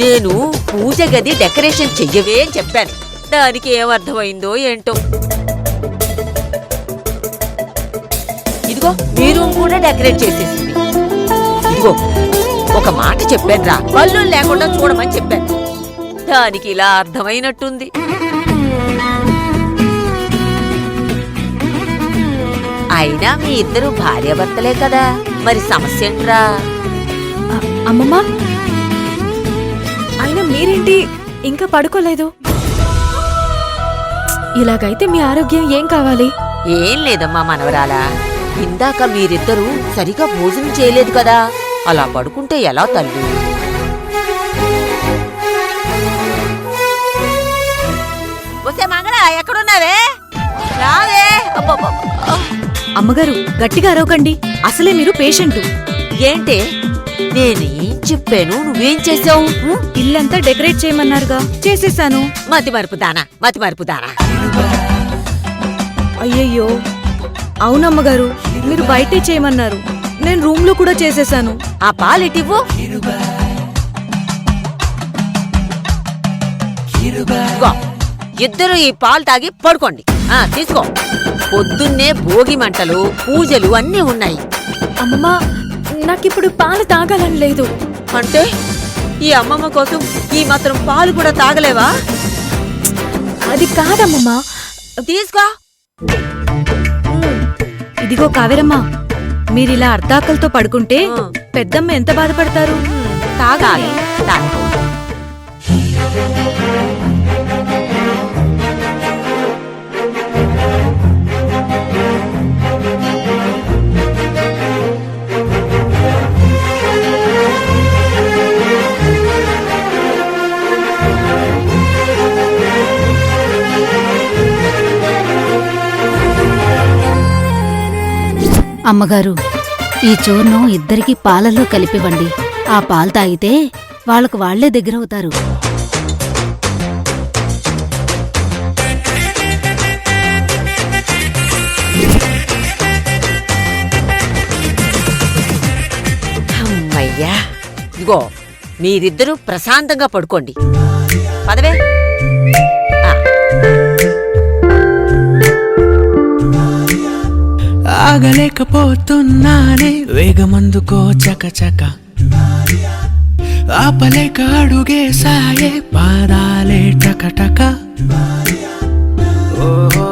నేను పూజ గది డెకరేషన్ చెయ్యవే అని చెప్పాను. దానికి ఏమర్థమైందో ఏంటో. ఇదిగో మీ రూమ్ కూడా డెకరేట్ చేసేసింది. ఇదిగో ఒక మాట చెప్పానురా, బల్లు లేకుండా చూడమని చెప్పాను. దానికి ఇలా అర్థమైనట్టుంది. అయినా మీ ఇద్దరు భార్యాభర్తలే కదా, మరి సమస్య ఏంట్రా? అమ్మమ్మా, అయినా మీరేంటి ఇంకా పడుకోలేదు? ఇలాగైతే మీ ఆరోగ్యం ఏం కావాలి? ఏం లేదమ్మా మనవరాలా, ఇందాక మీరిద్దరూ సరిగా భోజనం చేయలేదు కదా, అలా పడుకుంటే ఎలా తల్లి? వస్తే మంగళ ఎక్కడున్నావే? రావే. అమ్మగారు గట్టిగా అరవకండి, అసలే మీరు పేషెంటు. ఏంటి నేనేం చెప్పాను, నువ్వేం చేసావు? ఇల్లంతా డెకరేట్ చేయమన్నారుగా, చేసేసాను. మతి మరుపుదానా, మతి మరుపుదానా. అయ్యయ్యో, అవునమ్మగారు, మీరు బయటే చేయమన్నారు, నేను రూమ్ లో కూడా చేసేసాను. ఆ పాలెటివ్వు. ఇద్దరు ఈ పాలు తాగి పడుకోండి. తీసుకో. పొద్దున్నే భోగి మంటలు, పూజలు అన్నీ ఉన్నాయి. అమ్మమ్మా, నాకిప్పుడు పాలు తాగాలని లేదు. అంటే ఈ అమ్మమ్మ కోసం ఈ మాత్రం పాలు కూడా తాగలేవా? అది కాదమ్మమ్మా. తీసుకో. ఇదిగో కావేరమ్మా, మీరిలా అర్ధాకలతో పడుకుంటే పెద్దమ్మ ఎంత బాధపడతారు. తాగాలి. అమ్మగారు, ఈ చూర్ణం ఇద్దరికి పాలలో కలిపివ్వండి. ఆ పాలు తాగితే వాళ్ళకు వాళ్లే దగ్గరవుతారు. అమ్మయ్యా, ఇదిగో మీరిద్దరూ ప్రశాంతంగా పడుకోండి. పదవే. ఆగలేకపోతున్నానే, వేగమందుకో చకచక, ఆపలేక అడుగే సాయే, పాదాలే టకటక. ఓహో